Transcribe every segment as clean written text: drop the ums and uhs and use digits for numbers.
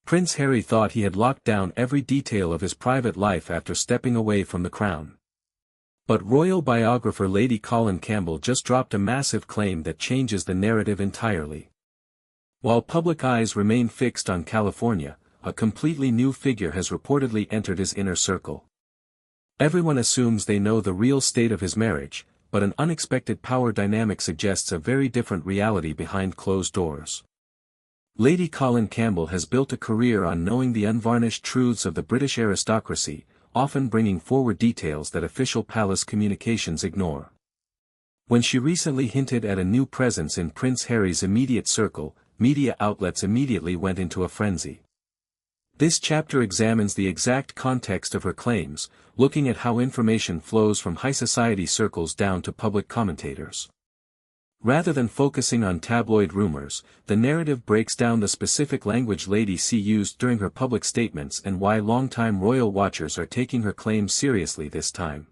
Prince Harry thought he had locked down every detail of his private life after stepping away from the crown. But royal biographer Lady Colin Campbell just dropped a massive claim that changes the narrative entirely. While public eyes remain fixed on California, a completely new figure has reportedly entered his inner circle. Everyone assumes they know the real state of his marriage, but an unexpected power dynamic suggests a very different reality behind closed doors. Lady Colin Campbell has built a career on knowing the unvarnished truths of the British aristocracy, often bringing forward details that official palace communications ignore. When she recently hinted at a new presence in Prince Harry's immediate circle, media outlets immediately went into a frenzy. This chapter examines the exact context of her claims, looking at how information flows from high society circles down to public commentators. Rather than focusing on tabloid rumors, the narrative breaks down the specific language Lady C used during her public statements and why longtime royal watchers are taking her claims seriously this time.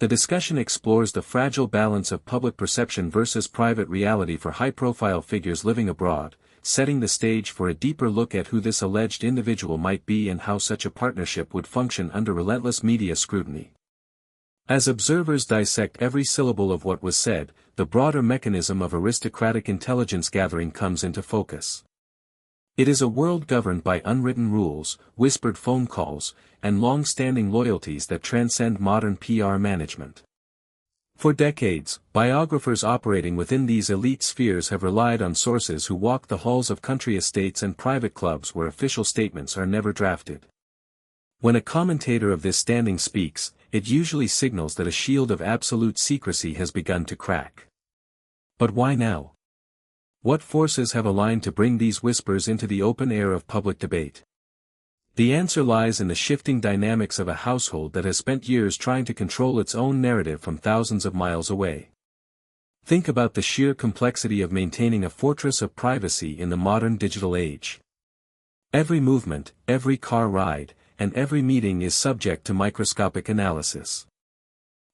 The discussion explores the fragile balance of public perception versus private reality for high-profile figures living abroad, setting the stage for a deeper look at who this alleged individual might be and how such a partnership would function under relentless media scrutiny. As observers dissect every syllable of what was said, the broader mechanism of aristocratic intelligence gathering comes into focus. It is a world governed by unwritten rules, whispered phone calls, and long-standing loyalties that transcend modern PR management. For decades, biographers operating within these elite spheres have relied on sources who walk the halls of country estates and private clubs where official statements are never drafted. When a commentator of this standing speaks, it usually signals that a shield of absolute secrecy has begun to crack. But why now? What forces have aligned to bring these whispers into the open air of public debate? The answer lies in the shifting dynamics of a household that has spent years trying to control its own narrative from thousands of miles away. Think about the sheer complexity of maintaining a fortress of privacy in the modern digital age. Every movement, every car ride, and every meeting is subject to microscopic analysis.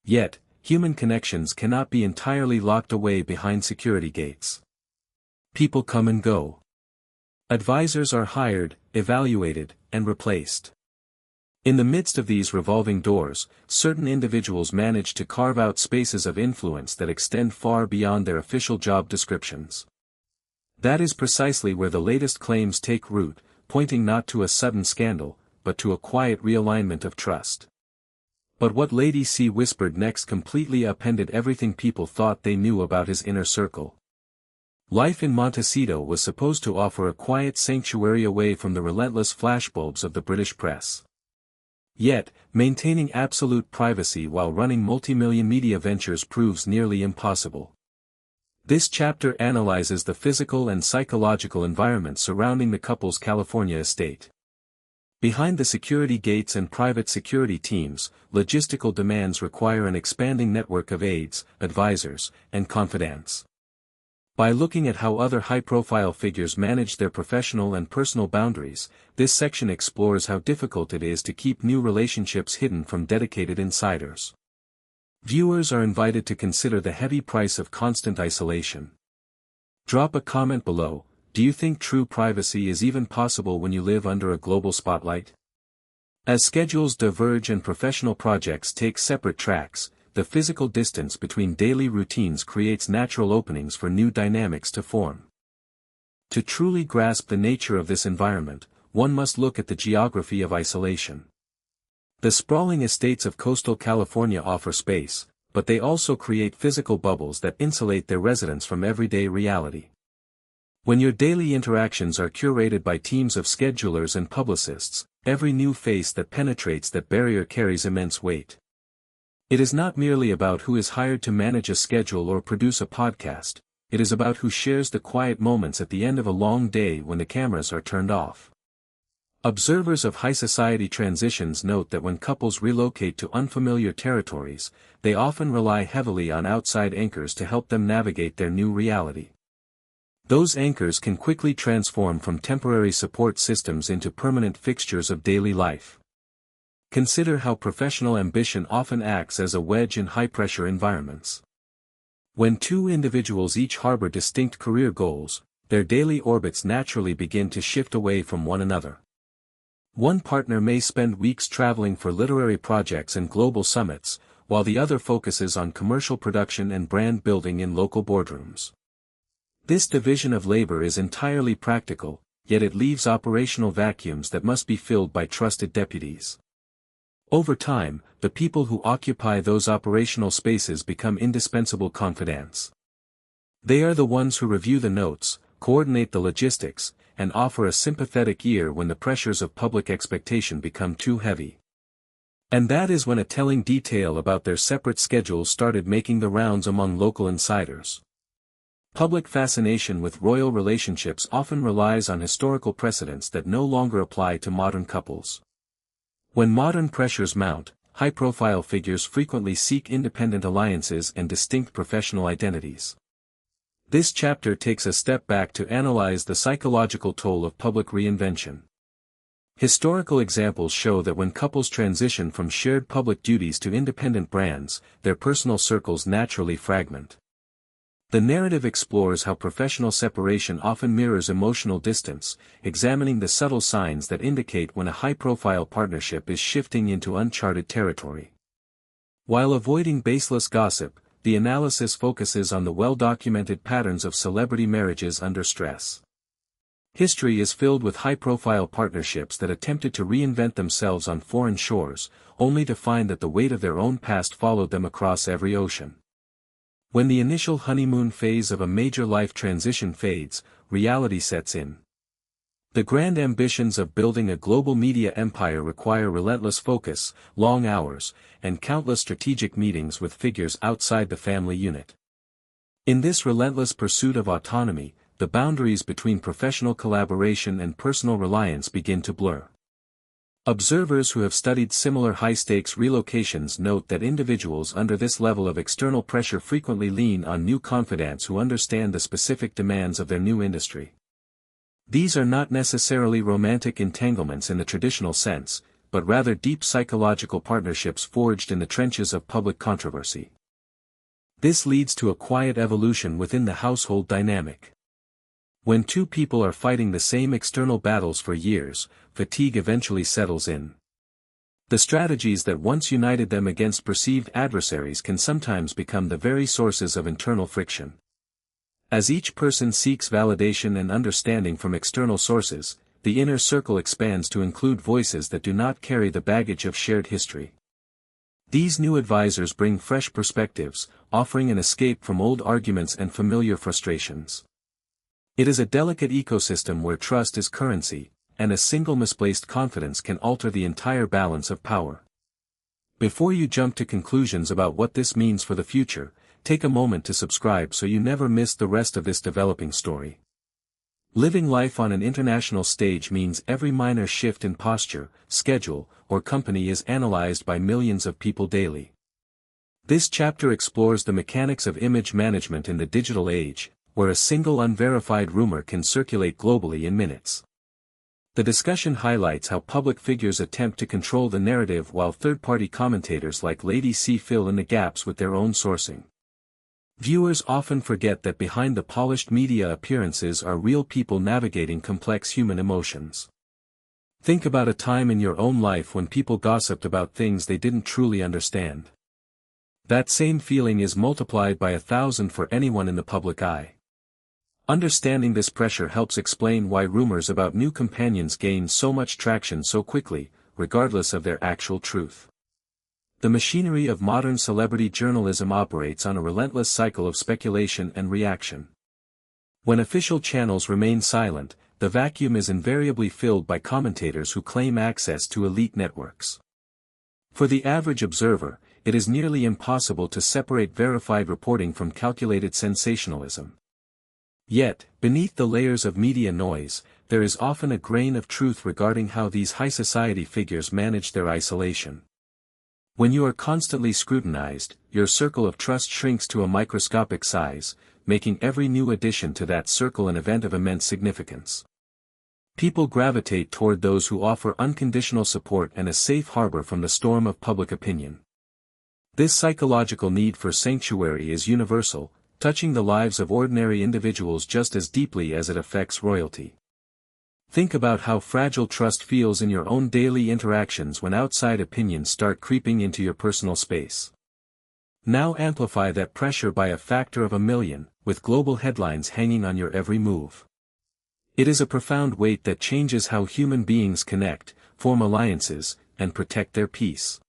Yet, human connections cannot be entirely locked away behind security gates. People come and go. Advisors are hired, evaluated, and replaced. In the midst of these revolving doors, certain individuals manage to carve out spaces of influence that extend far beyond their official job descriptions. That is precisely where the latest claims take root, pointing not to a sudden scandal, but to a quiet realignment of trust. But what Lady C whispered next completely upended everything people thought they knew about his inner circle. Life in Montecito was supposed to offer a quiet sanctuary away from the relentless flashbulbs of the British press. Yet, maintaining absolute privacy while running multi-million media ventures proves nearly impossible. This chapter analyzes the physical and psychological environment surrounding the couple's California estate. Behind the security gates and private security teams, logistical demands require an expanding network of aides, advisors, and confidants. By looking at how other high-profile figures manage their professional and personal boundaries, this section explores how difficult it is to keep new relationships hidden from dedicated insiders. Viewers are invited to consider the heavy price of constant isolation. Drop a comment below. Do you think true privacy is even possible when you live under a global spotlight? As schedules diverge and professional projects take separate tracks, the physical distance between daily routines creates natural openings for new dynamics to form. To truly grasp the nature of this environment, one must look at the geography of isolation. The sprawling estates of coastal California offer space, but they also create physical bubbles that insulate their residents from everyday reality. When your daily interactions are curated by teams of schedulers and publicists, every new face that penetrates that barrier carries immense weight. It is not merely about who is hired to manage a schedule or produce a podcast, it is about who shares the quiet moments at the end of a long day when the cameras are turned off. Observers of high society transitions note that when couples relocate to unfamiliar territories, they often rely heavily on outside anchors to help them navigate their new reality. Those anchors can quickly transform from temporary support systems into permanent fixtures of daily life. Consider how professional ambition often acts as a wedge in high-pressure environments. When two individuals each harbor distinct career goals, their daily orbits naturally begin to shift away from one another. One partner may spend weeks traveling for literary projects and global summits, while the other focuses on commercial production and brand building in local boardrooms. This division of labor is entirely practical, yet it leaves operational vacuums that must be filled by trusted deputies. Over time, the people who occupy those operational spaces become indispensable confidants. They are the ones who review the notes, coordinate the logistics, and offer a sympathetic ear when the pressures of public expectation become too heavy. And that is when a telling detail about their separate schedules started making the rounds among local insiders. Public fascination with royal relationships often relies on historical precedents that no longer apply to modern couples. When modern pressures mount, high-profile figures frequently seek independent alliances and distinct professional identities. This chapter takes a step back to analyze the psychological toll of public reinvention. Historical examples show that when couples transition from shared public duties to independent brands, their personal circles naturally fragment. The narrative explores how professional separation often mirrors emotional distance, examining the subtle signs that indicate when a high-profile partnership is shifting into uncharted territory. While avoiding baseless gossip, the analysis focuses on the well-documented patterns of celebrity marriages under stress. History is filled with high-profile partnerships that attempted to reinvent themselves on foreign shores, only to find that the weight of their own past followed them across every ocean. When the initial honeymoon phase of a major life transition fades, reality sets in. The grand ambitions of building a global media empire require relentless focus, long hours, and countless strategic meetings with figures outside the family unit. In this relentless pursuit of autonomy, the boundaries between professional collaboration and personal reliance begin to blur. Observers who have studied similar high-stakes relocations note that individuals under this level of external pressure frequently lean on new confidants who understand the specific demands of their new industry. These are not necessarily romantic entanglements in the traditional sense, but rather deep psychological partnerships forged in the trenches of public controversy. This leads to a quiet evolution within the household dynamic. When two people are fighting the same external battles for years, fatigue eventually settles in. The strategies that once united them against perceived adversaries can sometimes become the very sources of internal friction. As each person seeks validation and understanding from external sources, the inner circle expands to include voices that do not carry the baggage of shared history. These new advisors bring fresh perspectives, offering an escape from old arguments and familiar frustrations. It is a delicate ecosystem where trust is currency, and a single misplaced confidence can alter the entire balance of power. Before you jump to conclusions about what this means for the future, take a moment to subscribe so you never miss the rest of this developing story. Living life on an international stage means every minor shift in posture, schedule, or company is analyzed by millions of people daily. This chapter explores the mechanics of image management in the digital age, where a single unverified rumor can circulate globally in minutes. The discussion highlights how public figures attempt to control the narrative while third-party commentators like Lady C fill in the gaps with their own sourcing. Viewers often forget that behind the polished media appearances are real people navigating complex human emotions. Think about a time in your own life when people gossiped about things they didn't truly understand. That same feeling is multiplied by 1,000 for anyone in the public eye. Understanding this pressure helps explain why rumors about new companions gain so much traction so quickly, regardless of their actual truth. The machinery of modern celebrity journalism operates on a relentless cycle of speculation and reaction. When official channels remain silent, the vacuum is invariably filled by commentators who claim access to elite networks. For the average observer, it is nearly impossible to separate verified reporting from calculated sensationalism. Yet, beneath the layers of media noise, there is often a grain of truth regarding how these high society figures manage their isolation. When you are constantly scrutinized, your circle of trust shrinks to a microscopic size, making every new addition to that circle an event of immense significance. People gravitate toward those who offer unconditional support and a safe harbor from the storm of public opinion. This psychological need for sanctuary is universal, touching the lives of ordinary individuals just as deeply as it affects royalty. Think about how fragile trust feels in your own daily interactions when outside opinions start creeping into your personal space. Now amplify that pressure by a factor of 1,000,000, with global headlines hanging on your every move. It is a profound weight that changes how human beings connect, form alliances, and protect their peace.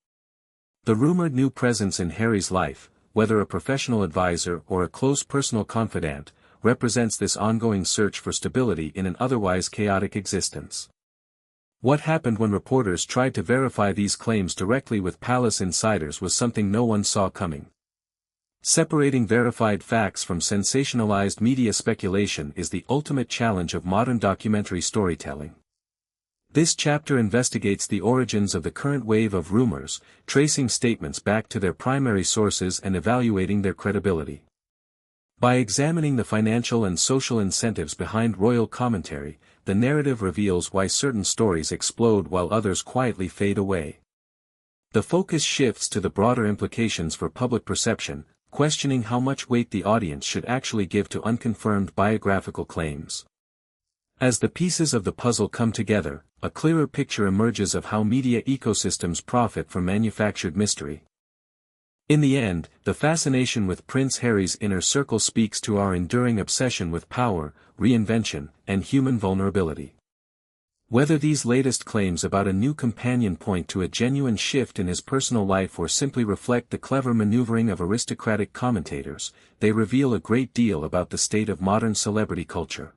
The rumored new presence in Harry's life, whether a professional advisor or a close personal confidant, represents this ongoing search for stability in an otherwise chaotic existence. What happened when reporters tried to verify these claims directly with palace insiders was something no one saw coming. Separating verified facts from sensationalized media speculation is the ultimate challenge of modern documentary storytelling. This chapter investigates the origins of the current wave of rumors, tracing statements back to their primary sources and evaluating their credibility. By examining the financial and social incentives behind royal commentary, the narrative reveals why certain stories explode while others quietly fade away. The focus shifts to the broader implications for public perception, questioning how much weight the audience should actually give to unconfirmed biographical claims. As the pieces of the puzzle come together, a clearer picture emerges of how media ecosystems profit from manufactured mystery. In the end, the fascination with Prince Harry's inner circle speaks to our enduring obsession with power, reinvention, and human vulnerability. Whether these latest claims about a new companion point to a genuine shift in his personal life or simply reflect the clever maneuvering of aristocratic commentators, they reveal a great deal about the state of modern celebrity culture.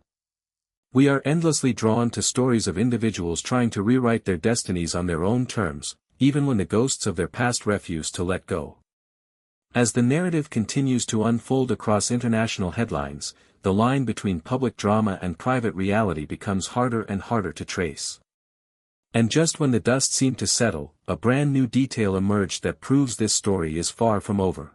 We are endlessly drawn to stories of individuals trying to rewrite their destinies on their own terms, even when the ghosts of their past refuse to let go. As the narrative continues to unfold across international headlines, the line between public drama and private reality becomes harder and harder to trace. And just when the dust seemed to settle, a brand new detail emerged that proves this story is far from over.